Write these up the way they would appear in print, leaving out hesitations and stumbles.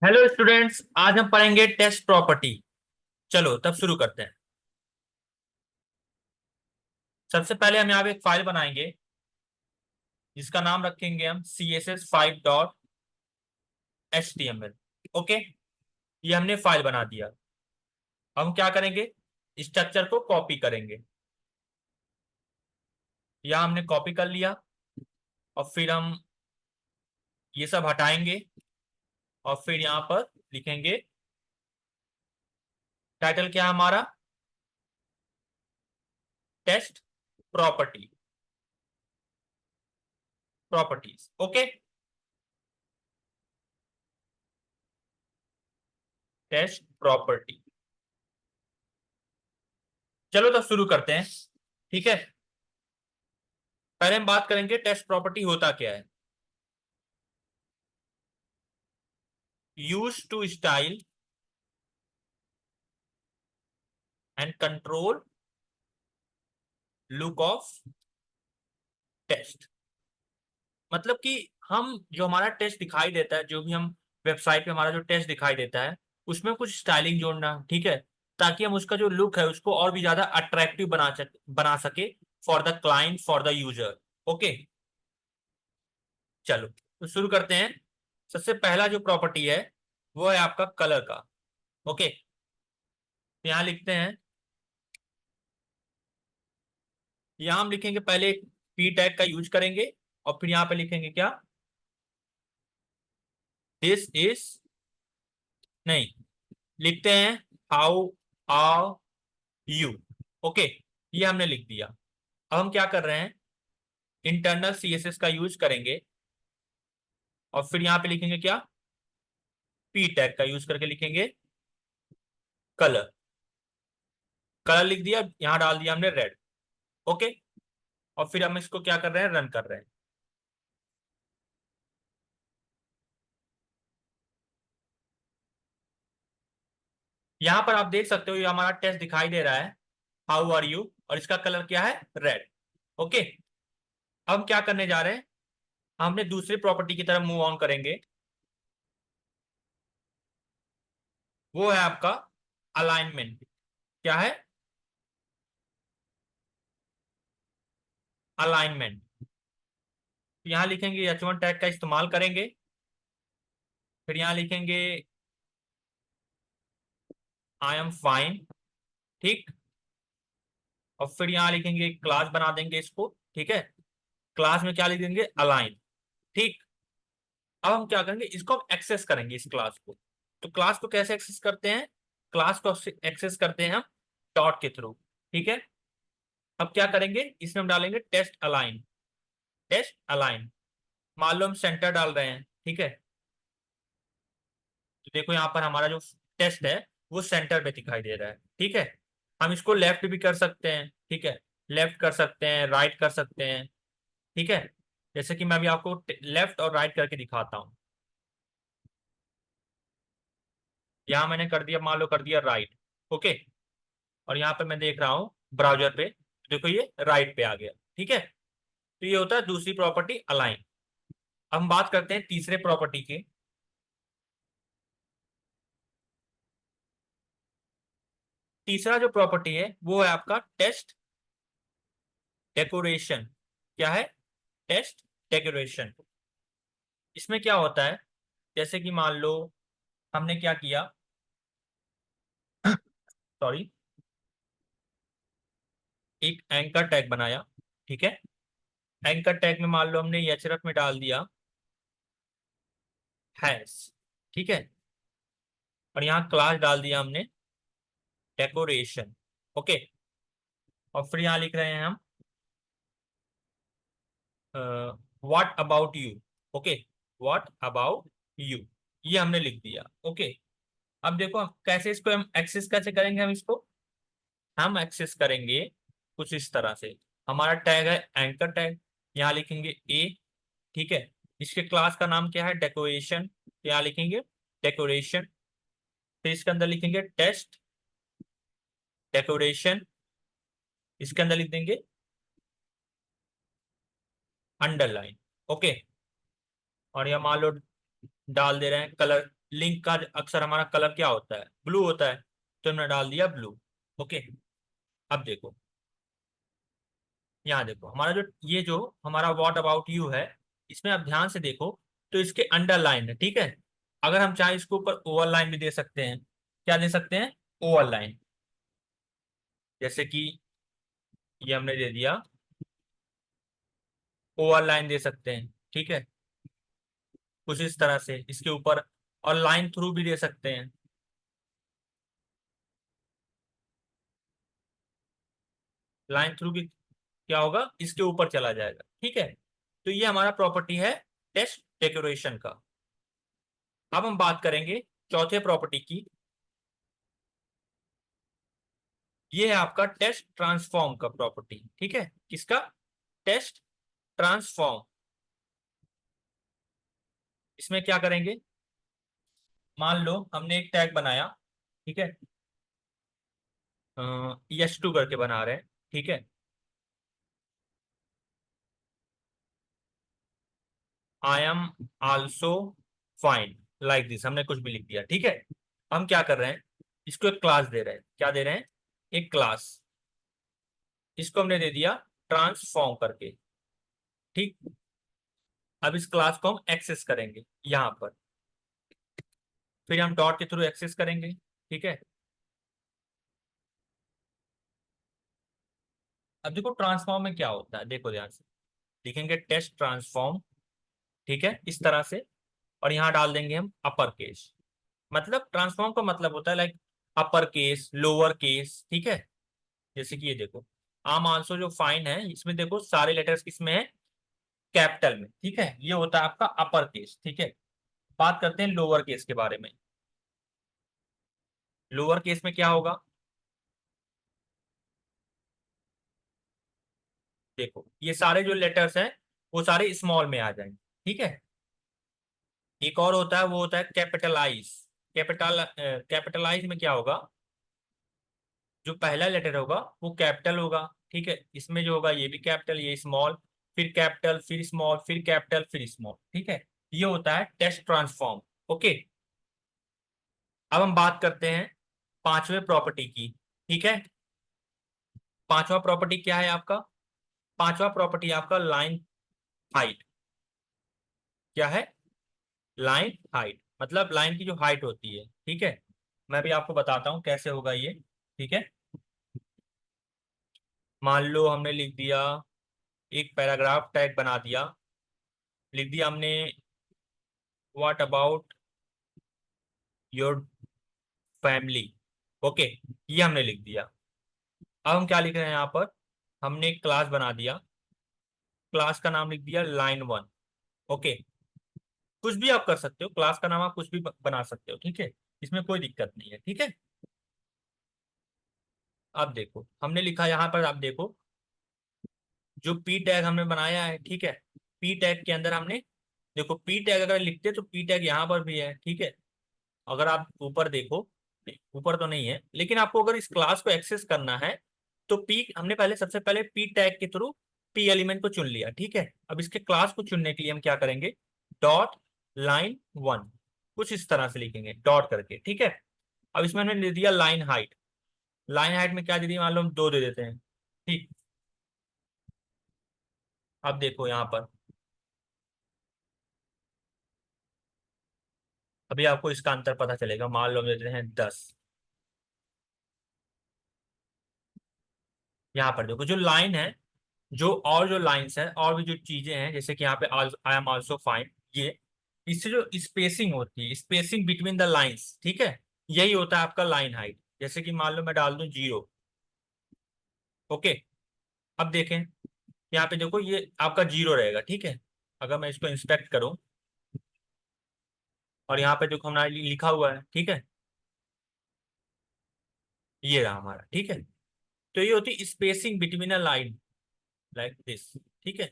Hello students, आज हम पढ़ेंगे टेस्ट प्रॉपर्टी। चलो तब शुरू करते हैं। सबसे पहले हम यहाँ पे एक फाइल बनाएंगे जिसका नाम रखेंगे हम css5.html। ओके, ये हमने फाइल बना दिया। अब हम क्या करेंगे, स्ट्रक्चर को कॉपी करेंगे। यहाँ हमने कॉपी कर लिया और फिर हम ये सब हटाएंगे और फिर यहाँ पर लिखेंगे टाइटल क्या है हमारा, text property, properties. Okay, text property. चलो तो शुरू करते हैं। ठीक है, पहले हम बात करेंगे टेस्ट प्रॉपर्टी होता क्या है। Use to style and control look of text. मतलब कि हम जो हमारा टेस्ट दिखाई देता है, जो भी हम वेबसाइट पे हमारा जो टेस्ट दिखाई देता है, उसमें कुछ स्टाइलिंग जोड़ना। ठीक है, ताकि हम उसका जो लुक है उसको और भी ज्यादा अट्रैक्टिव बना सके for the client, for the user. Okay, चलो तो शुरू करते हैं। सबसे पहला जो प्रॉपर्टी है वो है आपका कलर का। ओके, तो यहाँ लिखते हैं, यहाँ हम लिखेंगे पहले पी टैग का यूज करेंगे और फिर यहाँ पे लिखेंगे क्या, दिस इज, नहीं, लिखते हैं हाउ आर यू। ओके, ये हमने लिख दिया। अब हम क्या कर रहे हैं, इंटरनल सीएसएस का यूज करेंगे और फिर यहाँ पे लिखेंगे क्या, पी टैग का यूज करके लिखेंगे कलर। कलर लिख दिया, यहाँ डाल दिया हमने रेड। ओके, और फिर हम इसको क्या कर रहे हैं, रन कर रहे हैं। यहाँ पर आप देख सकते हो ये हमारा टेस्ट दिखाई दे रहा है, हाउ आर यू, और इसका कलर क्या है, रेड। ओके, अब हम क्या करने जा रहे हैं, हमने दूसरी प्रॉपर्टी की तरफ मूव ऑन करेंगे। वो है आपका अलाइनमेंट। क्या है, अलाइनमेंट। यहां लिखेंगे H1 टैग का इस्तेमाल करेंगे। फिर यहां लिखेंगे आई एम फाइन। ठीक, और फिर यहां लिखेंगे क्लास बना देंगे इसको। ठीक है, क्लास में क्या लिख देंगे, अलाइन। ठीक, अब हम क्या करेंगे, इसको हम एक्सेस करेंगे इस क्लास को। तो क्लास को कैसे एक्सेस करते हैं, क्लास को एक्सेस करते हैं हम डॉट के थ्रू। ठीक है, अब क्या करेंगे, इसमें हम डालेंगे टेस्ट अलाइन। टेस्ट अलाइन, मान लो हम सेंटर डाल रहे हैं। ठीक है, तो देखो यहाँ पर हमारा जो टेस्ट है वो सेंटर पे दिखाई दे रहा है। ठीक है, हम इसको लेफ्ट भी कर सकते हैं। ठीक है, लेफ्ट कर सकते हैं, राइट कर सकते हैं। ठीक है, जैसे कि मैं अभी आपको लेफ्ट और राइट करके दिखाता हूँ। यहाँ मैंने कर दिया, मान लो कर दिया राइट। ओके, और यहाँ पे मैं देख रहा हूँ ब्राउजर पे, देखो ये राइट पे आ गया। ठीक है, तो ये होता है दूसरी प्रॉपर्टी, अलाइन। हम बात करते हैं तीसरे प्रॉपर्टी की। तीसरा जो प्रॉपर्टी है वो है आपका टेस्ट डेकोरेशन। क्या है, टेस्ट डेकोरेशन। इसमें क्या होता है, जैसे कि मान लो हमने क्या किया, सॉरी, एक एंकर टैग बनाया। ठीक है, एंकर टैग में मान लो हमने एचरफ में डाल दिया हैश। ठीक है, और यहाँ क्लास डाल दिया हमने डेकोरेशन। ओके, और फिर यहाँ लिख रहे हैं हम what about you. Okay, what about you, ये हमने लिख दिया। ओके, अब देखो हम कैसे इसको हम एक्सेस कैसे करेंगे, हम एक्सेस करेंगे कुछ इस तरह से। हमारा टैग है एंकर टैग, यहाँ लिखेंगे ए। ठीक है, इसके क्लास का नाम क्या है, डेकोरेशन, यहाँ लिखेंगे डेकोरेशन। फिर इसके अंदर लिखेंगे टेस्ट डेकोरेशन, इसके अंदर लिख देंगे अंडरलाइन। ओके, और यहाँ मान लो डाल दे रहे हैं कलर, लिंक का अक्सर हमारा कलर क्या होता है, ब्लू होता है, तो हमने डाल दिया ब्लू। ओके, अब देखो यहाँ देखो हमारा जो ये जो हमारा व्हाट अबाउट यू है, इसमें आप ध्यान से देखो तो इसके अंडरलाइन है, ठीक है। अगर हम चाहे इसके ऊपर ओवरलाइन भी दे सकते हैं। क्या दे सकते हैं? ओवरलाइन। जैसे कि ये हमने दे दिया, ओवरलाइन दे सकते हैं, ठीक है। कुछ इस तरह से इसके ऊपर, और लाइन थ्रू भी दे सकते हैं। लाइन थ्रू भी क्या होगा, इसके ऊपर चला जाएगा, ठीक है। तो ये हमारा प्रॉपर्टी है टेक्स्ट डेकोरेशन का। अब हम बात करेंगे चौथे प्रॉपर्टी की। ये है आपका टेक्स्ट ट्रांसफॉर्म का प्रॉपर्टी, ठीक है। किसका? Text transform. इसमें क्या करेंगे, मान लो हमने एक टैग बनाया, ठीक है। यस टू करके बना रहे हैं, ठीक है। I am also fine, like this, हमने कुछ भी लिख दिया, ठीक है। हम क्या कर रहे हैं, इसको एक क्लास दे रहे हैं। क्या दे रहे हैं? एक क्लास। इसको हमने दे दिया ट्रांसफॉर्म करके, ठीक। अब इस क्लास को हम एक्सेस करेंगे यहाँ पर, फिर हम डॉट के थ्रू एक्सेस करेंगे, ठीक है। अब देखो ट्रांसफॉर्म में क्या होता है, देखो ध्यान से लिखेंगे टेस्ट ट्रांसफॉर्म, ठीक है, इस तरह से। और यहाँ डाल देंगे हम अपर केस। मतलब ट्रांसफॉर्म का मतलब होता है like upper case, lower case, ठीक है। जैसे कि ये देखो आम आंसर जो फाइन है, इसमें देखो सारे लेटर्स किसमें है, कैपिटल में, ठीक है। ये होता है आपका अपर केस, ठीक है। बात करते हैं लोअर केस के बारे में। लोअर केस में क्या होगा, देखो ये सारे जो लेटर्स हैं वो सारे स्मॉल में आ जाएंगे, ठीक है। एक और होता है, वो होता है कैपिटलाइज। कैपिटलाइज में क्या होगा, जो पहला लेटर होगा वो कैपिटल होगा, ठीक है। इसमें जो होगा ये भी कैपिटल, ये स्मॉल, फिर कैपिटल, फिर स्मॉल, फिर कैपिटल, फिर स्मॉल, ठीक है। ये होता है टेक्स्ट ट्रांसफॉर्म। ओके, अब हम बात करते हैं पांचवें प्रॉपर्टी की, ठीक है। पांचवा प्रॉपर्टी क्या है आपका? पांचवा प्रॉपर्टी आपका लाइन हाइट। क्या है? लाइन हाइट, मतलब लाइन की जो हाइट होती है, ठीक है। मैं भी आपको बताता हूं कैसे होगा ये, ठीक है। मान लो हमने लिख दिया, एक पैराग्राफ टैग बना दिया, लिख दिया हमने what about your family. Okay, ये हमने लिख दिया। अब हम क्या लिख रहे हैं यहाँ पर, हमने एक क्लास बना दिया, क्लास का नाम लिख दिया लाइन 1। ओके, कुछ भी आप कर सकते हो, क्लास का नाम आप कुछ भी बना सकते हो, ठीक है। इसमें कोई दिक्कत नहीं है, ठीक है। अब देखो हमने लिखा यहाँ पर, आप देखो जो पी टैग हमने बनाया है, ठीक है। पी टैग के अंदर हमने, देखो पी टैग अगर लिखते तो पी टैग यहाँ पर भी है, ठीक है। अगर आप ऊपर देखो, ऊपर तो नहीं है, लेकिन आपको अगर इस क्लास को एक्सेस करना है तो पी, हमने पहले सबसे पहले पी टैग के थ्रू पी एलिमेंट को चुन लिया, ठीक है। अब इसके क्लास को चुनने के लिए हम क्या करेंगे, डॉट लाइन 1, कुछ इस तरह से लिखेंगे डॉट करके, ठीक है। अब इसमें हमने दे दिया लाइन हाइट। लाइन हाइट में क्या दे दिया, मान लो हम 2 दे देते हैं, ठीक। अब देखो यहाँ पर, अभी आपको इसका अंतर पता चलेगा। मान लो हम देते हैं 10। यहाँ पर देखो जो लाइन है, जो और जो लाइंस है और भी जो चीजें हैं, जैसे कि यहाँ पे आई एम आल्सो फाइन, ये इससे जो स्पेसिंग होती है, स्पेसिंग बिटवीन द लाइंस, ठीक है, यही होता है आपका लाइन हाइट। जैसे कि मान लो मैं डाल दूं 0। ओके, अब देखें यहाँ पे देखो ये आपका 0 रहेगा, ठीक है। अगर मैं इसको इंस्पेक्ट करूं और यहाँ पे देखो हमारा लिखा हुआ है, ठीक है, ये रहा हमारा, ठीक है। तो ये होती spacing between a line, like this, ठीक है।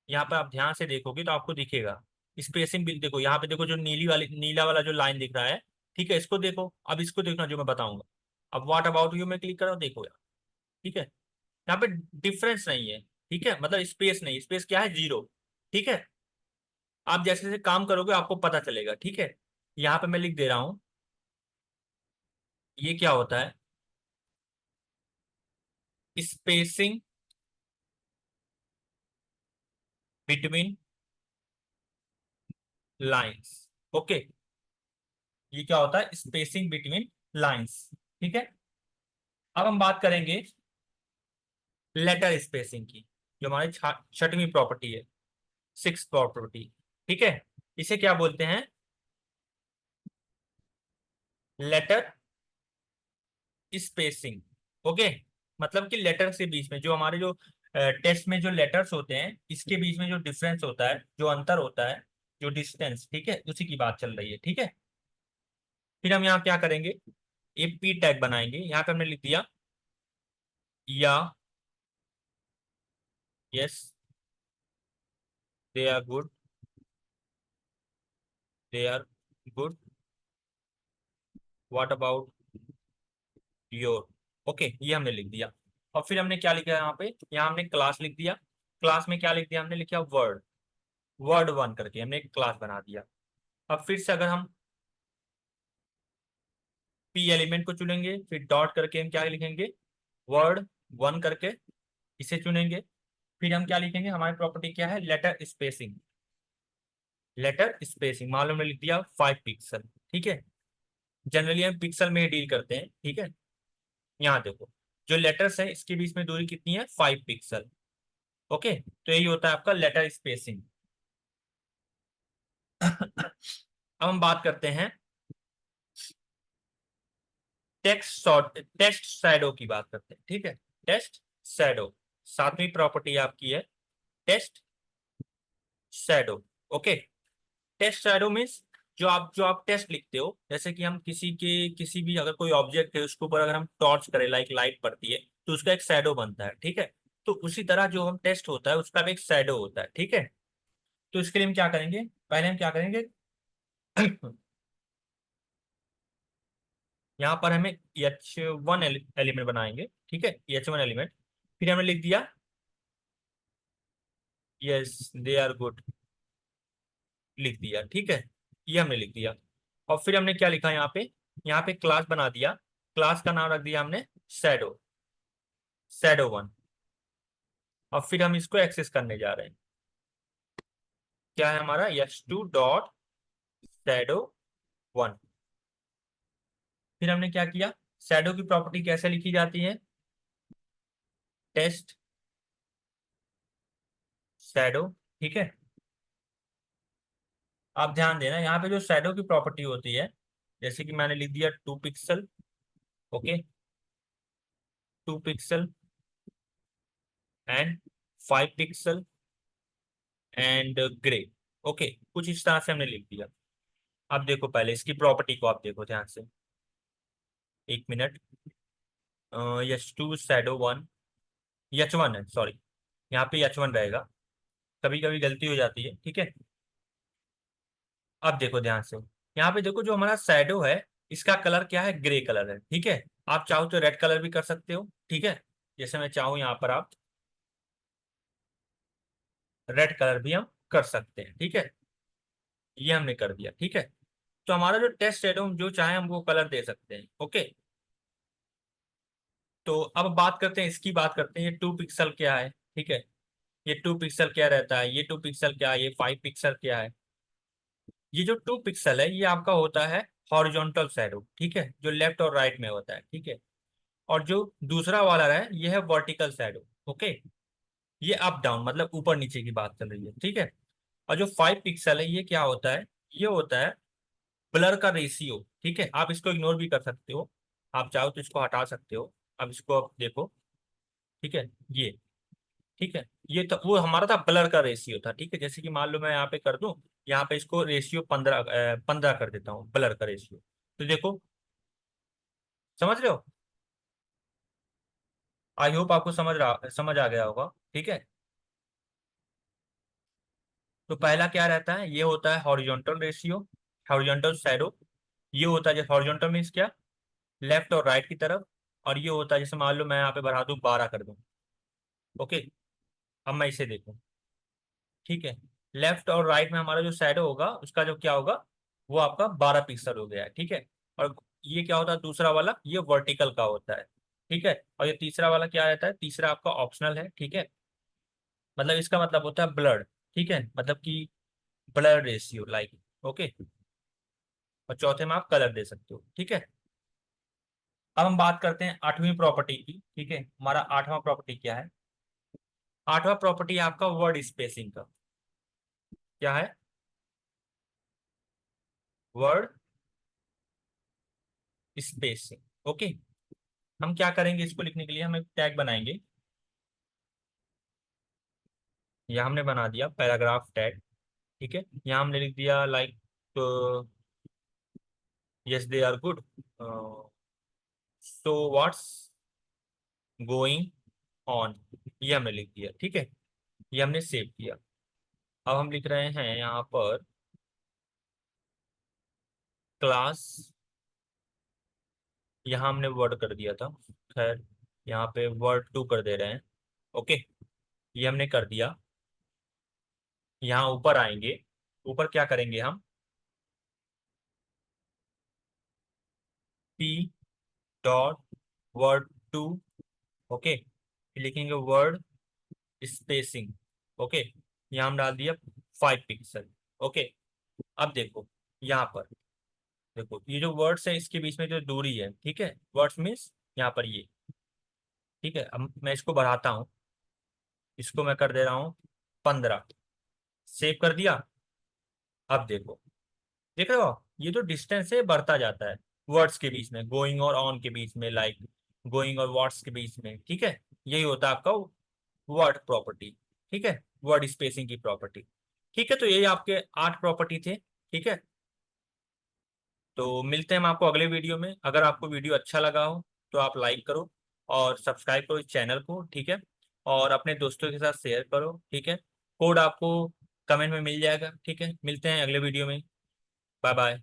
यहाँ पर आप ध्यान से देखोगे तो आपको दिखेगा स्पेसिंग भी। देखो यहाँ पे देखो जो नीली वाली, नीला वाला जो लाइन दिख रहा है, ठीक है, इसको देखो। अब इसको देखना जो मैं बताऊंगा। अब व्हाट अबाउट यू में क्लिक करो, देखो यार, ठीक है। यहाँ पे डिफरेंस नहीं है, ठीक है, मतलब स्पेस नहीं, स्पेस क्या है, 0, ठीक है। आप जैसे जैसे काम करोगे आपको पता चलेगा, ठीक है। यहाँ पे मैं लिख दे रहा हूं, ये क्या होता है, स्पेसिंग बिटवीन लाइंस। ओके, ये क्या होता है, स्पेसिंग बिटवीन लाइंस। ठीक है, अब हम बात करेंगे लेटर स्पेसिंग की, जो हमारी छठवीं प्रॉपर्टी है, सिक्स प्रॉपर्टी। ठीक है, इसे क्या बोलते हैं, लेटर स्पेसिंग। ओके, मतलब कि लेटर के बीच में जो हमारे जो टेक्स्ट में जो लेटर्स होते हैं, इसके बीच में जो डिफरेंस होता है, जो अंतर होता है, जो डिस्टेंस, ठीक है, उसी की बात चल रही है। ठीक है, फिर हम यहाँ क्या करेंगे, ए पी टैग बनाएंगे। यहाँ पे हमने लिख दिया या, yes they are good, they are good, what about your. Okay, ये हमने लिख दिया। और फिर हमने क्या लिखा यहाँ पे, यहाँ हमने क्लास लिख दिया। क्लास में क्या लिख दिया, हमने लिखा वर्ड, वर्ड वन करके हमने एक क्लास बना दिया। अब फिर से अगर हम पी एलिमेंट को चुनेंगे, फिर डॉट करके हम क्या लिखेंगे, वर्ड वन करके इसे चुनेंगे। फिर हम क्या लिखेंगे, हमारी प्रॉपर्टी क्या है, लेटर स्पेसिंग। लेटर स्पेसिंग मान लो हमने लिख दिया 5 पिक्सल। ठीक है, जनरली हम पिक्सल में ही डील करते हैं। ठीक है, यहाँ देखो, जो लेटर्स है इसके बीच में दूरी कितनी है, 5 पिक्सल। ओके, तो यही होता है आपका लेटर स्पेसिंग। अब हम बात करते हैं टेक्स्ट शैडो की बात करते हैं। ठीक है, टेक्स्ट शैडो, सातवीं प्रॉपर्टी आपकी है text shadow. Okay, text shadow means जो आप टेक्स्ट लिखते हो, जैसे कि हम किसी भी अगर कोई ऑब्जेक्ट है उसके ऊपर अगर हम टॉर्च करें, लाइक लाइट पड़ती है, तो उसका एक शैडो बनता है। ठीक है, तो उसी तरह जो हम टेक्स्ट होता है उसका भी एक शैडो होता है। ठीक है, तो इसके लिए हम क्या करेंगे, पहले हम क्या करेंगे, यहाँ पर हमें H1 एलिमेंट बनाएंगे। ठीक है, H1 एलिमेंट, फिर हमने लिख दिया यस दे आर गुड, लिख दिया। ठीक है, ये हमने लिख दिया। और फिर हमने क्या लिखा यहाँ पे क्लास बना दिया। क्लास का नाम रख दिया हमने शैडो, शैडो वन। और फिर हम इसको एक्सेस करने जा रहे हैं, क्या है हमारा, H2 डॉट शैडो वन। फिर हमने क्या किया, शैडो की प्रॉपर्टी कैसे लिखी जाती है, टेस्ट शैडो। ठीक है, आप ध्यान देना यहाँ पे जो शैडो की प्रॉपर्टी होती है, जैसे कि मैंने लिख दिया 2 pixel. Okay, 2 pixel and 5 pixel and grey. Okay, कुछ इस तरह से हमने लिख दिया। अब देखो, पहले इसकी प्रॉपर्टी को आप देखो ध्यान से, एक minute. H2 shadow one, H1 है, सॉरी, यहाँ पे H1 रहेगा, कभी कभी गलती हो जाती है। ठीक है, अब देखो ध्यान से, यहाँ पे देखो जो हमारा शैडो है, इसका कलर क्या है, ग्रे कलर है। ठीक है, आप चाहो तो रेड कलर भी कर सकते हो। ठीक है, जैसे मैं चाहूँ यहाँ पर आप रेड कलर भी हम कर सकते हैं। ठीक है, ये हमने कर दिया। ठीक है, तो हमारा जो टेक्स्ट शैडो हम जो चाहे हम वो कलर दे सकते हैं। ओके, तो अब बात करते हैं, इसकी बात करते हैं, ये 2 पिक्सल क्या है। ठीक है, ये 2 पिक्सल क्या रहता है, ये 2 पिक्सल क्या है, ये 5 पिक्सल क्या है। ये जो 2 पिक्सल है ये आपका होता है हॉरिजॉन्टल शैडो। ठीक है, जो लेफ्ट और राइट में होता है। ठीक है, और जो दूसरा वाला है ये है वर्टिकल शैडो। ओके, ये अप डाउन मतलब ऊपर नीचे की बात चल रही है। ठीक है, और जो 5 पिक्सल है ये क्या होता है, ये होता है ब्लर का रेशियो। ठीक है, आप इसको इग्नोर भी कर सकते हो, आप चाहो तो इसको हटा सकते हो। अब इसको आप देखो, ठीक है, ये, ठीक है, ये तो वो हमारा था ब्लर का रेशियो था। ठीक है, जैसे कि मान लो मैं यहाँ पे कर दूं, यहाँ पे इसको रेशियो 15 कर देता हूँ, ब्लर का रेशियो। तो देखो, समझ रहे हो, आई होप आपको समझ आ गया होगा। ठीक है, तो पहला क्या रहता है, ये होता है हॉरिजॉन्टल रेशियो, हॉरिजॉन्टल शैडो। ये होता है, जैसे हॉरिजॉन्टल मीन्स क्या, लेफ्ट और राइट की तरफ। और ये होता है, जैसे मान लो मैं यहाँ पे बढ़ा दूं 12 कर दूं। ओके, अब मैं इसे देखूं, ठीक है, लेफ्ट और राइट में हमारा जो शैडो होगा उसका जो क्या होगा, वो आपका 12 पिक्सल हो गया है, ठीक है। और ये क्या होता है दूसरा वाला, ये वर्टिकल का होता है, ठीक है। और ये तीसरा वाला क्या रहता है, तीसरा आपका ऑप्शनल है, ठीक है। मतलब इसका मतलब होता है ब्लड, ठीक है, मतलब कि ब्लड रेशियो लाइक, ओके। और चौथे में आप कलर दे सकते हो, ठीक है। अब हम बात करते हैं आठवीं प्रॉपर्टी की, ठीक है। हमारा आठवां प्रॉपर्टी क्या है, आठवां प्रॉपर्टी है आपका वर्ड स्पेसिंग का। क्या है, वर्ड स्पेसिंग, ओके। हम क्या करेंगे, इसको लिखने के लिए हम एक टैग बनाएंगे। यह हमने बना दिया पैराग्राफ टैग, ठीक है। यहाँ हमने लिख दिया like, yes they are good, so what's going on, ये हमने लिख दिया, ठीक है। ये हमने सेव किया। अब हम लिख रहे हैं यहाँ पर क्लास, यहाँ हमने वर्ड कर दिया था, खैर यहाँ पे वर्ड 2 कर दे रहे हैं, ओके। ये हमने कर दिया। यहाँ ऊपर आएंगे, ऊपर क्या करेंगे हम, पी डॉट वर्ड 2, ओके। फिर लिखेंगे वर्ड स्पेसिंग, ओके। यहाँ हम डाल दिया 5 पिक्सल, ओके। अब देखो यहाँ पर, देखो ये जो वर्ड्स है इसके बीच में जो दूरी है, ठीक है, वर्ड्स मीन्स यहाँ पर ये, ठीक है। अब मैं इसको बढ़ाता हूँ, इसको मैं कर दे रहा हूँ 15, सेव कर दिया। अब देखो, देख रहे हो ये जो डिस्टेंस है बढ़ता जाता है वर्ड्स के बीच में, गोइंग और ऑन के बीच में, लाइक गोइंग और वर्ड्स के बीच में, ठीक है। यही होता है आपका वर्ड प्रॉपर्टी, ठीक है, वर्ड स्पेसिंग की प्रॉपर्टी, ठीक है। तो यही आपके 8 प्रॉपर्टी थे, ठीक है। तो मिलते हैं हम आपको अगले वीडियो में। अगर आपको वीडियो अच्छा लगा हो तो आप लाइक करो और सब्सक्राइब करो इस चैनल को, ठीक है। और अपने दोस्तों के साथ शेयर करो, ठीक है। कोड आपको कमेंट में मिल जाएगा, ठीक है। मिलते हैं अगले वीडियो में, बाय बाय।